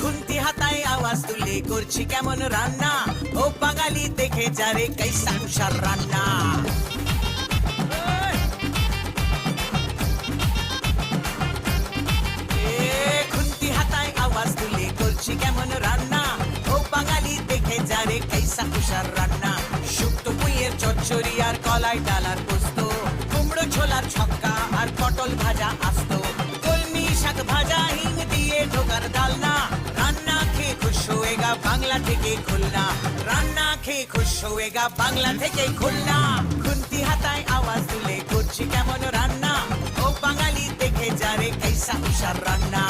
খুন্তি হাতায় আওয়াজ তুলে করছি কেমন রান্না, ও বাঙালি দেখে যারে কাইসা কুষার রান্না। খুন্তি হাতায় আওয়াজ তুলে করছি কেমন রান্না, ও বাঙালি দেখে যারে কাইসা কুষার রান্না। শুক্তো পুঁইয়ের চচ্চড়ি আর কলাই ডালার পোস্ত, কুমড়ো ছোলার ছক্কা আর পটল ভাজা আস্ত, কলমি শাক ভাজা হিং দিয়ে ঢোকার ডালনা। রান্না খেয়ে খুশ হয়েগা বাংলা থেকে খুলনা, রান্না খেয়ে খুশ হয়েগা বাংলা থেকে খুলনা। খুন্তি হাতায় আওয়াজ তুলে করছি কেমন রান্না, ও বাঙালি দেখে যারে কাইসা কুষার রান্না।